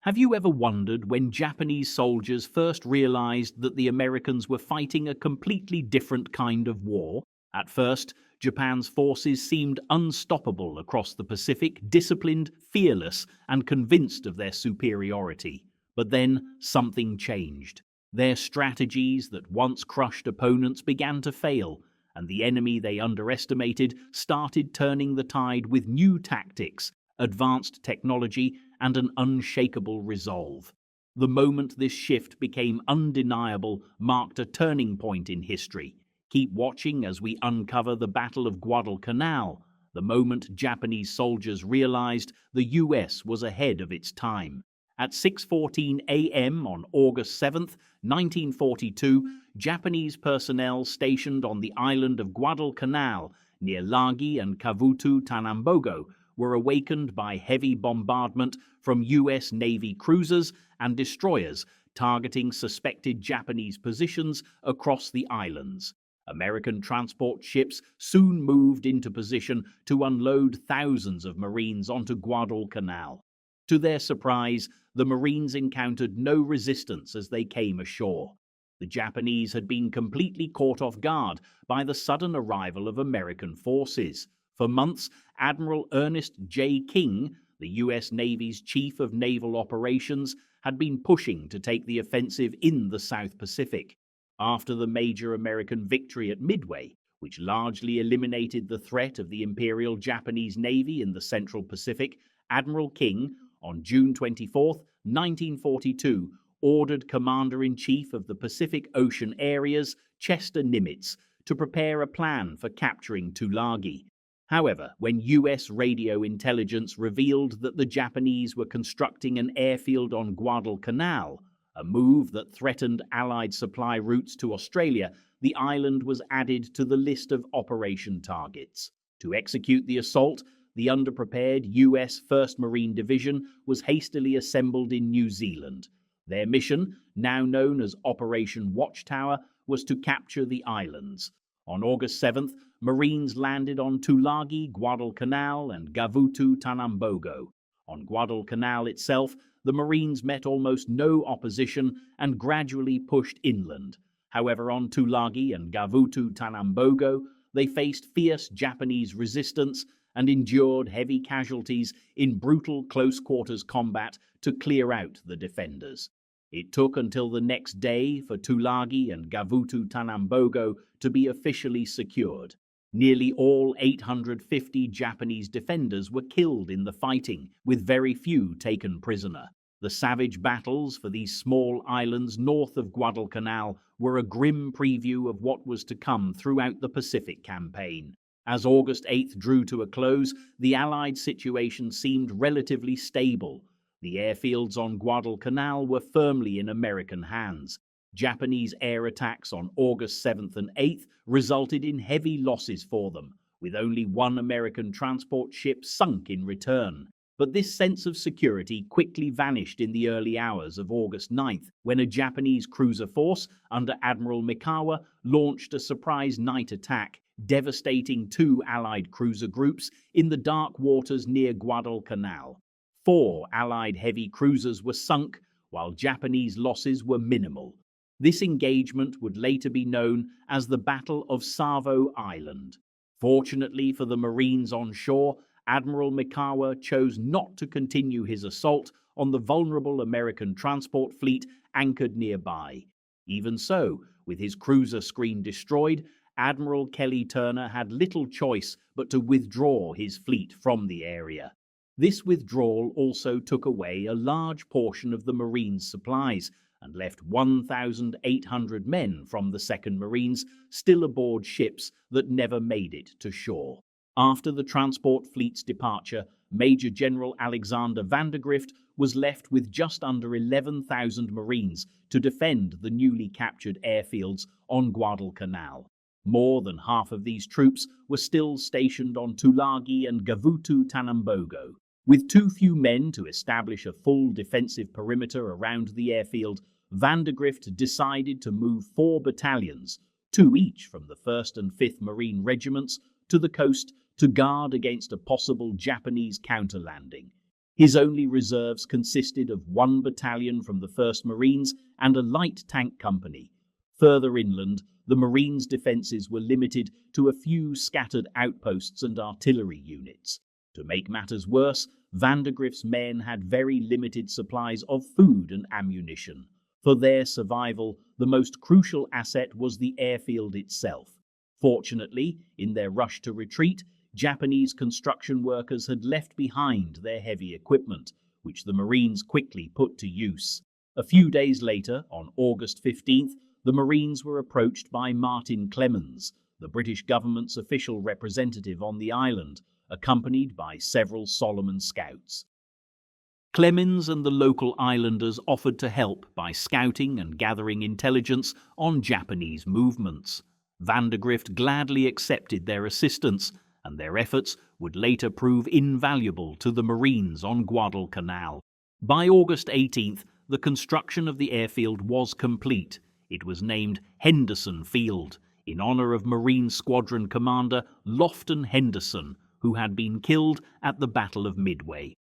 Have you ever wondered when Japanese soldiers first realized that the Americans were fighting a completely different kind of war? At first, Japan's forces seemed unstoppable across the Pacific, disciplined, fearless, and convinced of their superiority. But then something changed. Their strategies that once crushed opponents began to fail, and the enemy they underestimated started turning the tide with new tactics, advanced technology, and an unshakable resolve. The moment this shift became undeniable marked a turning point in history. Keep watching as we uncover the Battle of Guadalcanal, the moment Japanese soldiers realized the US was ahead of its time. At 6:14 a.m. on August 7th, 1942, Japanese personnel stationed on the island of Guadalcanal near Lagi and Kavutu Tanambogo were awakened by heavy bombardment from US Navy cruisers and destroyers targeting suspected Japanese positions across the islands. American transport ships soon moved into position to unload thousands of Marines onto Guadalcanal. To their surprise, the Marines encountered no resistance as they came ashore. The Japanese had been completely caught off guard by the sudden arrival of American forces. For months, Admiral Ernest J. King, the U.S. Navy's Chief of Naval Operations, had been pushing to take the offensive in the South Pacific. After the major American victory at Midway, which largely eliminated the threat of the Imperial Japanese Navy in the Central Pacific, Admiral King, on June 24, 1942, ordered Commander-in-Chief of the Pacific Ocean Areas, Chester Nimitz, to prepare a plan for capturing Tulagi. However, when US radio intelligence revealed that the Japanese were constructing an airfield on Guadalcanal, a move that threatened Allied supply routes to Australia, the island was added to the list of operation targets. To execute the assault, the underprepared US 1st Marine Division was hastily assembled in New Zealand. Their mission, now known as Operation Watchtower, was to capture the islands. On August 7th, Marines landed on Tulagi, Guadalcanal, and Kavutu Tanambogo. On Guadalcanal itself, the Marines met almost no opposition and gradually pushed inland. However, on Tulagi and Kavutu Tanambogo, they faced fierce Japanese resistance and endured heavy casualties in brutal close-quarters combat to clear out the defenders. It took until the next day for Tulagi and Kavutu Tanambogo to be officially secured. Nearly all 850 Japanese defenders were killed in the fighting, with very few taken prisoner. The savage battles for these small islands north of Guadalcanal were a grim preview of what was to come throughout the Pacific campaign. As August 8th drew to a close, the Allied situation seemed relatively stable. The airfields on Guadalcanal were firmly in American hands. Japanese air attacks on August 7th and 8th resulted in heavy losses for them, with only one American transport ship sunk in return. But this sense of security quickly vanished in the early hours of August 9th, when a Japanese cruiser force under Admiral Mikawa launched a surprise night attack, devastating two Allied cruiser groups in the dark waters near Guadalcanal. 4 Allied heavy cruisers were sunk, while Japanese losses were minimal. This engagement would later be known as the Battle of Savo Island. Fortunately for the Marines on shore, Admiral Mikawa chose not to continue his assault on the vulnerable American transport fleet anchored nearby. Even so, with his cruiser screen destroyed, Admiral Kelly Turner had little choice but to withdraw his fleet from the area. This withdrawal also took away a large portion of the Marines' supplies and left 1,800 men from the 2nd Marines still aboard ships that never made it to shore. After the transport fleet's departure, Major General Alexander Vandergrift was left with just under 11,000 Marines to defend the newly captured airfields on Guadalcanal. More than half of these troops were still stationed on Tulagi and Kavutu Tanambogo. With too few men to establish a full defensive perimeter around the airfield, Vandergrift decided to move 4 battalions, 2 each from the 1st and 5th Marine Regiments, to the coast to guard against a possible Japanese counter-landing. His only reserves consisted of one battalion from the 1st Marines and a light tank company. Further inland, the Marines' defences were limited to a few scattered outposts and artillery units. To make matters worse, Vandegrift's men had very limited supplies of food and ammunition. For their survival, the most crucial asset was the airfield itself. Fortunately, in their rush to retreat, Japanese construction workers had left behind their heavy equipment, which the Marines quickly put to use. A few days later, on August 15th, the Marines were approached by Martin Clemens, the British government's official representative on the island, accompanied by several Solomon scouts. Clemens and the local islanders offered to help by scouting and gathering intelligence on Japanese movements. Vandegrift gladly accepted their assistance, and their efforts would later prove invaluable to the Marines on Guadalcanal. By August 18th, the construction of the airfield was complete. It was named Henderson Field, in honor of Marine Squadron Commander Lofton Henderson, who had been killed at the Battle of Midway.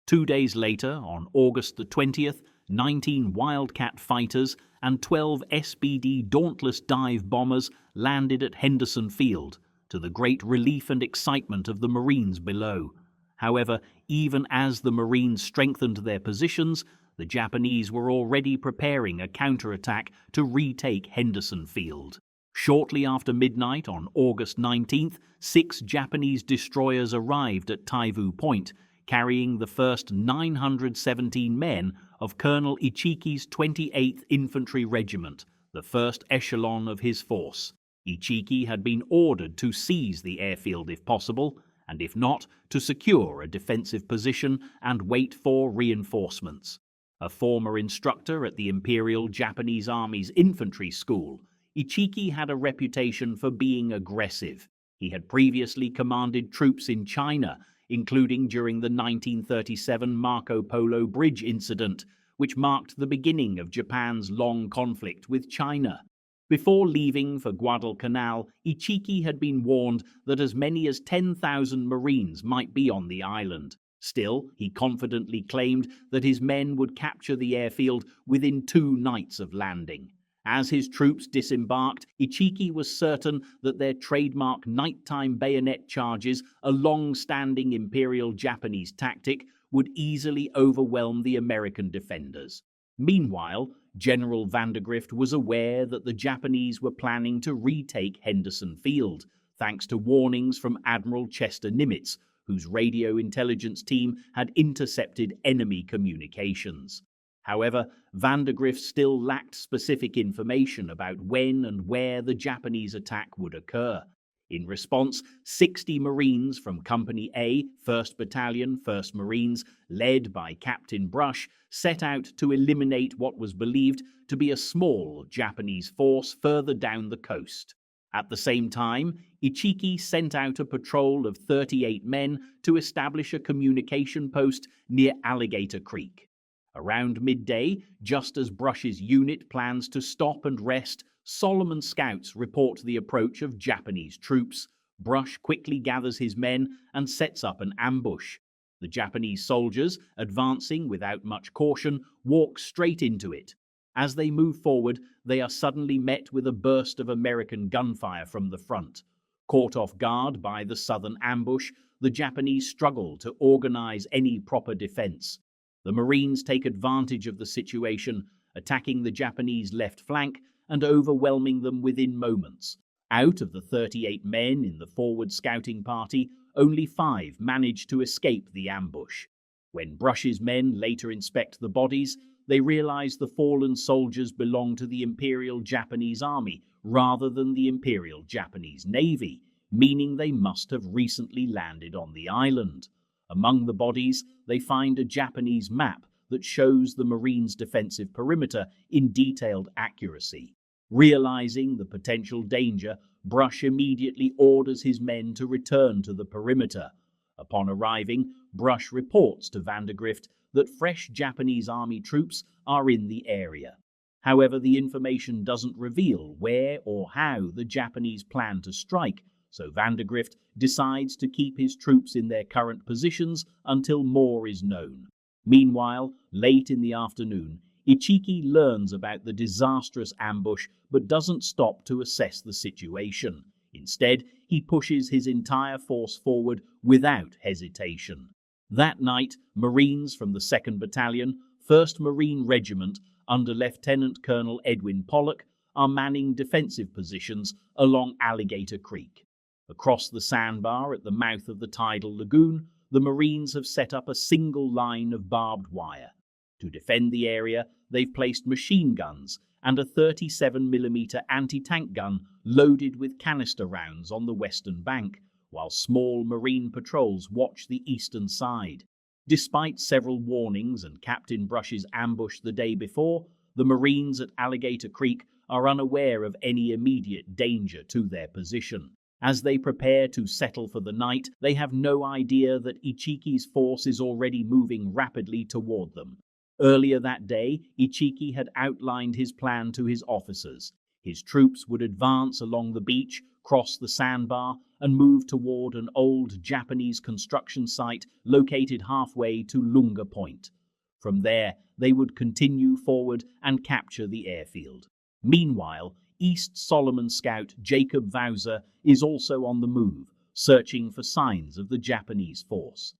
2 days later, on August the 20th, 19 Wildcat fighters and 12 SBD Dauntless dive bombers landed at Henderson Field, to the great relief and excitement of the Marines below. However, even as the Marines strengthened their positions, the Japanese were already preparing a counterattack to retake Henderson Field. Shortly after midnight on August 19th, 6 Japanese destroyers arrived at Taivu Point, carrying the first 917 men of Colonel Ichiki's 28th Infantry Regiment, the first echelon of his force. Ichiki had been ordered to seize the airfield if possible, and if not, to secure a defensive position and wait for reinforcements. A former instructor at the Imperial Japanese Army's infantry school, Ichiki had a reputation for being aggressive. He had previously commanded troops in China, including during the 1937 Marco Polo Bridge incident, which marked the beginning of Japan's long conflict with China. Before leaving for Guadalcanal, Ichiki had been warned that as many as 10,000 Marines might be on the island. Still, he confidently claimed that his men would capture the airfield within 2 nights of landing. As his troops disembarked, Ichiki was certain that their trademark nighttime bayonet charges, a long-standing Imperial Japanese tactic, would easily overwhelm the American defenders. Meanwhile, General Vandegrift was aware that the Japanese were planning to retake Henderson Field, thanks to warnings from Admiral Chester Nimitz, whose radio intelligence team had intercepted enemy communications. However, Vandegrift still lacked specific information about when and where the Japanese attack would occur. In response, 60 Marines from Company A, 1st Battalion, 1st Marines, led by Captain Brush, set out to eliminate what was believed to be a small Japanese force further down the coast. At the same time, Ichiki sent out a patrol of 38 men to establish a communication post near Alligator Creek. Around midday, just as Brush's unit plans to stop and rest, Solomon scouts report the approach of Japanese troops. Brush quickly gathers his men and sets up an ambush. The Japanese soldiers, advancing without much caution, walk straight into it. As they move forward, they are suddenly met with a burst of American gunfire from the front. Caught off guard by the southern ambush, the Japanese struggle to organize any proper defense. The Marines take advantage of the situation, attacking the Japanese left flank and overwhelming them within moments. Out of the 38 men in the forward scouting party, only 5 manage to escape the ambush. When Brush's men later inspect the bodies, they realize the fallen soldiers belong to the Imperial Japanese Army rather than the Imperial Japanese Navy, meaning they must have recently landed on the island. Among the bodies, they find a Japanese map that shows the Marines' defensive perimeter in detailed accuracy. Realizing the potential danger, Brush immediately orders his men to return to the perimeter. Upon arriving, Brush reports to Vandegrift that fresh Japanese army troops are in the area. However, the information doesn't reveal where or how the Japanese plan to strike, so Vandegrift decides to keep his troops in their current positions until more is known. Meanwhile, late in the afternoon, Ichiki learns about the disastrous ambush but doesn't stop to assess the situation. Instead, he pushes his entire force forward without hesitation. That night, Marines from the 2nd Battalion, 1st Marine Regiment, under Lieutenant Colonel Edwin Pollock, are manning defensive positions along Alligator Creek. Across the sandbar at the mouth of the tidal lagoon, the Marines have set up a single line of barbed wire. To defend the area, they've placed machine guns and a 37mm anti-tank gun loaded with canister rounds on the western bank, while small Marine patrols watch the eastern side. Despite several warnings and Captain Brush's ambush the day before, the Marines at Alligator Creek are unaware of any immediate danger to their position. As they prepare to settle for the night, they have no idea that Ichiki's force is already moving rapidly toward them. Earlier that day, Ichiki had outlined his plan to his officers. His troops would advance along the beach, cross the sandbar, and move toward an old Japanese construction site located halfway to Lunga Point. From there, they would continue forward and capture the airfield. Meanwhile, East Solomon scout Jacob Vauser is also on the move, searching for signs of the Japanese force.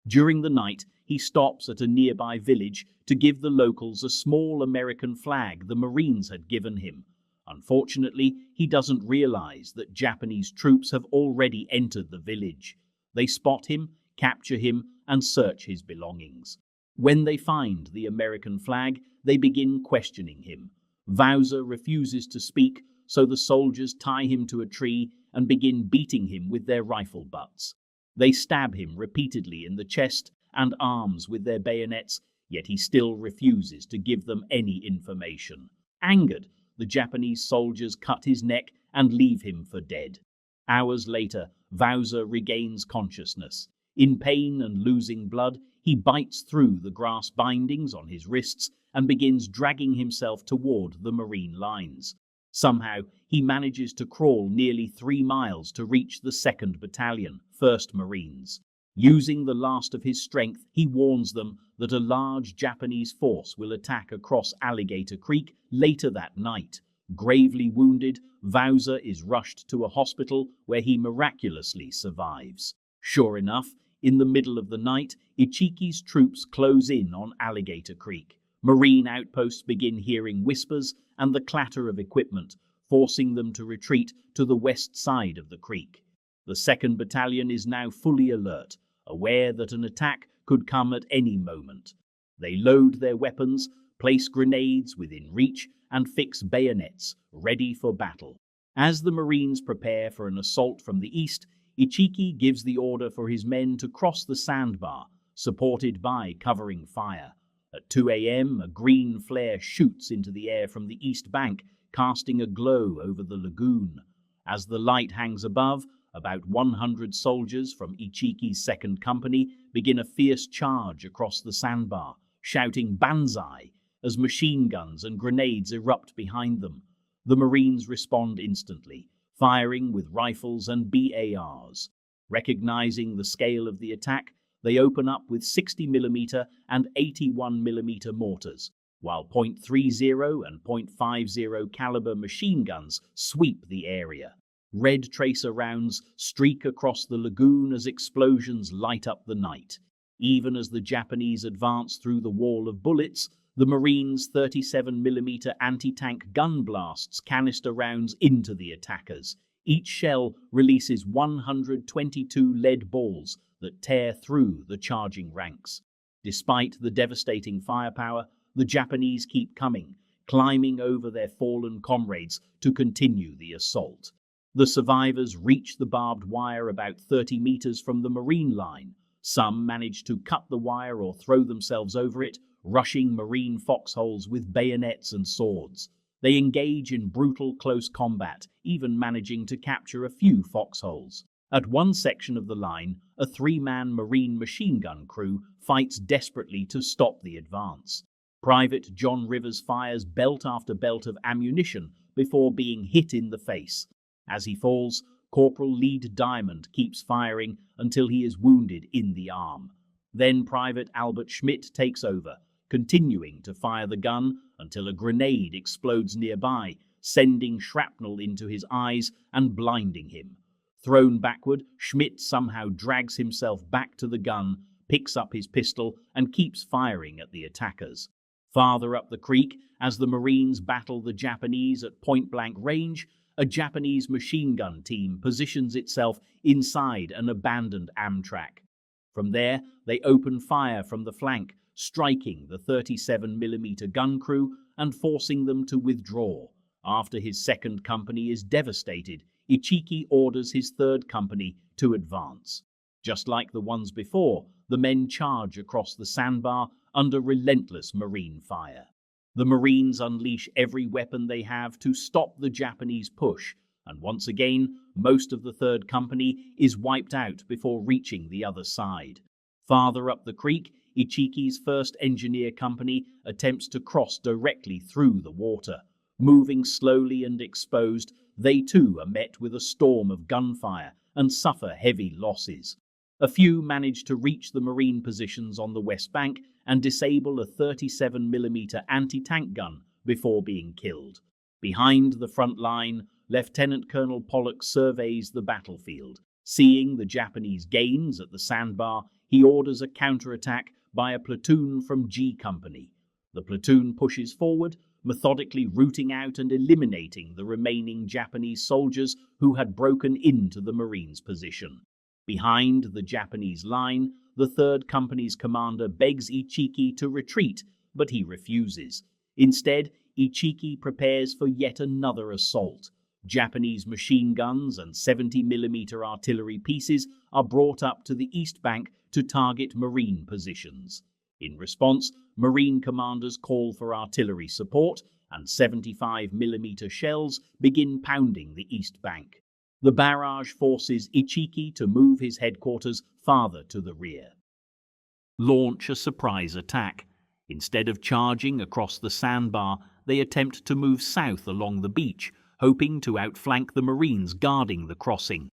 During the night, he stops at a nearby village to give the locals a small American flag the Marines had given him. Unfortunately, he doesn't realize that Japanese troops have already entered the village. They spot him, capture him, and search his belongings. When they find the American flag, they begin questioning him. Vauser refuses to speak, so the soldiers tie him to a tree and begin beating him with their rifle butts. They stab him repeatedly in the chest and arms with their bayonets, yet he still refuses to give them any information. Angered, the Japanese soldiers cut his neck and leave him for dead. Hours later, Vauser regains consciousness. In pain and losing blood, he bites through the grass bindings on his wrists and begins dragging himself toward the Marine lines. Somehow, he manages to crawl nearly 3 miles to reach the 2nd Battalion, 1st Marines. Using the last of his strength, he warns them that a large Japanese force will attack across Alligator Creek later that night. Gravely wounded, Vauser is rushed to a hospital where he miraculously survives. Sure enough, in the middle of the night, Ichiki's troops close in on Alligator Creek. Marine outposts begin hearing whispers and the clatter of equipment, forcing them to retreat to the west side of the creek. The 2nd Battalion is now fully alert, aware that an attack could come at any moment. They load their weapons, place grenades within reach, and fix bayonets, ready for battle. As the Marines prepare for an assault from the east, Ichiki gives the order for his men to cross the sandbar, supported by covering fire. At 2 a.m., a green flare shoots into the air from the east bank, casting a glow over the lagoon. As the light hangs above, about 100 soldiers from Ichiki's 2nd Company begin a fierce charge across the sandbar, shouting "Banzai" as machine guns and grenades erupt behind them. The Marines respond instantly, firing with rifles and BARs. Recognizing the scale of the attack, they open up with 60mm and 81mm mortars, while .30 and .50 caliber machine guns sweep the area. Red tracer rounds streak across the lagoon as explosions light up the night. Even as the Japanese advance through the wall of bullets, the Marines' 37mm anti-tank gun blasts canister rounds into the attackers. Each shell releases 122 lead balls that tear through the charging ranks. Despite the devastating firepower, the Japanese keep coming, climbing over their fallen comrades to continue the assault. The survivors reach the barbed wire about 30 meters from the Marine line. Some manage to cut the wire or throw themselves over it, rushing Marine foxholes with bayonets and swords. They engage in brutal close combat, even managing to capture a few foxholes. At one section of the line, a 3-man Marine machine gun crew fights desperately to stop the advance. Private John Rivers fires belt after belt of ammunition before being hit in the face. As he falls, Corporal Lead Diamond keeps firing until he is wounded in the arm. Then Private Albert Schmidt takes over, continuing to fire the gun until a grenade explodes nearby, sending shrapnel into his eyes and blinding him. Thrown backward, Schmidt somehow drags himself back to the gun, picks up his pistol, and keeps firing at the attackers. Farther up the creek, as the Marines battle the Japanese at point-blank range, a Japanese machine gun team positions itself inside an abandoned Amtrak. From there, they open fire from the flank, striking the 37mm gun crew and forcing them to withdraw. After his second company is devastated, Ichiki orders his third company to advance. Just like the ones before, the men charge across the sandbar under relentless Marine fire. The Marines unleash every weapon they have to stop the Japanese push, and once again, most of the third company is wiped out before reaching the other side. Farther up the creek, Ichiki's 1st Engineer Company attempts to cross directly through the water. Moving slowly and exposed, they too are met with a storm of gunfire and suffer heavy losses. A few manage to reach the Marine positions on the west bank and disable a 37mm anti-tank gun before being killed. Behind the front line, Lieutenant Colonel Pollock surveys the battlefield. Seeing the Japanese gains at the sandbar, he orders a counterattack by a platoon from G Company. The platoon pushes forward, methodically rooting out and eliminating the remaining Japanese soldiers who had broken into the Marines' position. Behind the Japanese line, the 3rd Company's commander begs Ichiki to retreat, but he refuses. Instead, Ichiki prepares for yet another assault. Japanese machine guns and 70mm artillery pieces are brought up to the east bank to target Marine positions. In response, Marine commanders call for artillery support, and 75mm shells begin pounding the east bank. The barrage forces Ichiki to move his headquarters farther to the rear. Launch a surprise attack. Instead of charging across the sandbar, they attempt to move south along the beach, hoping to outflank the Marines guarding the crossing.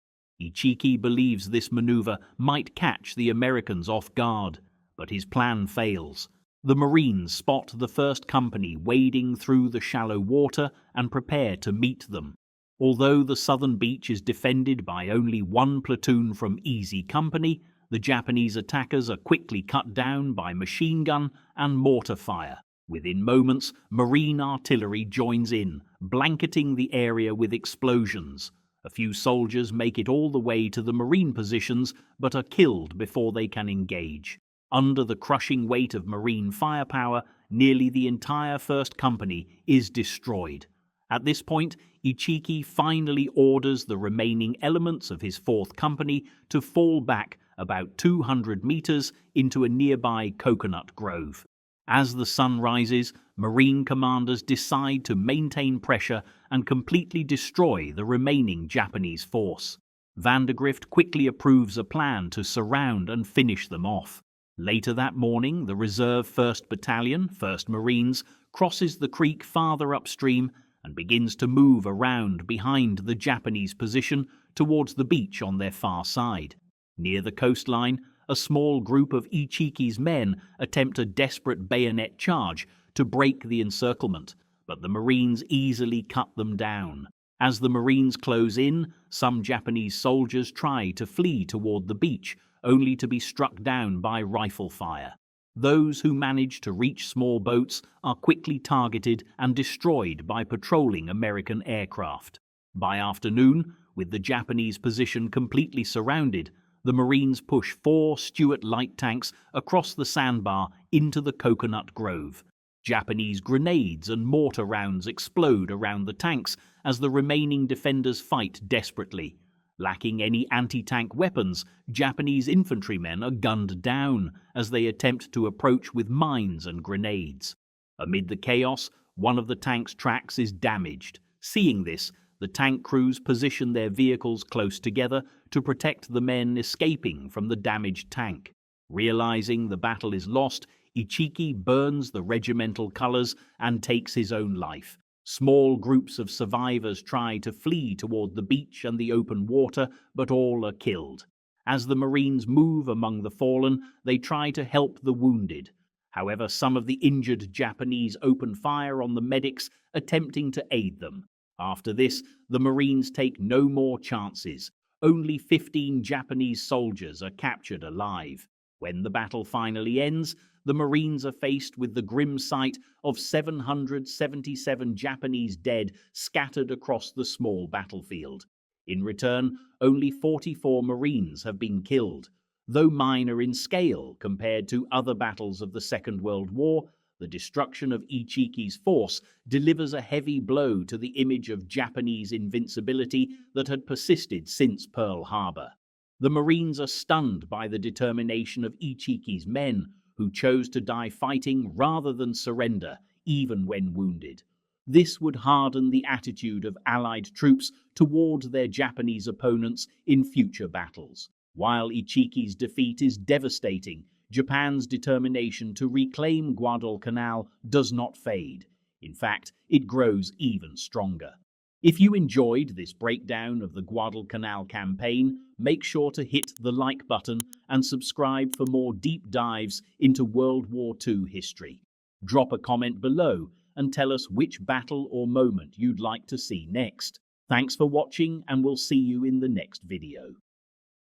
Ichiki believes this maneuver might catch the Americans off guard, but his plan fails. The Marines spot the 1st Company wading through the shallow water and prepare to meet them. Although the southern beach is defended by only one platoon from Easy Company, the Japanese attackers are quickly cut down by machine gun and mortar fire. Within moments, Marine artillery joins in, blanketing the area with explosions. A few soldiers make it all the way to the Marine positions, but are killed before they can engage. Under the crushing weight of Marine firepower, nearly the entire 1st Company is destroyed. At this point, Ichiki finally orders the remaining elements of his 4th Company to fall back about 200 meters into a nearby coconut grove. As the sun rises, Marine commanders decide to maintain pressure and completely destroy the remaining Japanese force. Vandergrift quickly approves a plan to surround and finish them off. Later that morning, the reserve 1st Battalion, 1st Marines, crosses the creek farther upstream and begins to move around behind the Japanese position towards the beach on their far side. Near the coastline, a small group of Ichiki's men attempt a desperate bayonet charge to break the encirclement, but the Marines easily cut them down. As the Marines close in, some Japanese soldiers try to flee toward the beach, only to be struck down by rifle fire. Those who manage to reach small boats are quickly targeted and destroyed by patrolling American aircraft. By afternoon, with the Japanese position completely surrounded, the Marines push 4 Stuart light tanks across the sandbar into the coconut grove. Japanese grenades and mortar rounds explode around the tanks as the remaining defenders fight desperately. Lacking any anti-tank weapons, Japanese infantrymen are gunned down as they attempt to approach with mines and grenades. Amid the chaos, one of the tank's tracks is damaged. Seeing this, the tank crews position their vehicles close together to protect the men escaping from the damaged tank. Realizing the battle is lost, Ichiki burns the regimental colors and takes his own life. Small groups of survivors try to flee toward the beach and the open water, but all are killed. As the Marines move among the fallen, they try to help the wounded. However, some of the injured Japanese open fire on the medics, attempting to aid them. After this, the Marines take no more chances. Only 15 Japanese soldiers are captured alive. When the battle finally ends, the Marines are faced with the grim sight of 777 Japanese dead scattered across the small battlefield. In return, only 44 Marines have been killed. Though minor in scale compared to other battles of the Second World War, the destruction of Ichiki's force delivers a heavy blow to the image of Japanese invincibility that had persisted since Pearl Harbor. The Marines are stunned by the determination of Ichiki's men, who chose to die fighting rather than surrender, even when wounded. This would harden the attitude of Allied troops toward their Japanese opponents in future battles. While Ichiki's defeat is devastating, Japan's determination to reclaim Guadalcanal does not fade. In fact, it grows even stronger. If you enjoyed this breakdown of the Guadalcanal campaign, make sure to hit the like button and subscribe for more deep dives into World War II history. Drop a comment below and tell us which battle or moment you'd like to see next. Thanks for watching, and we'll see you in the next video.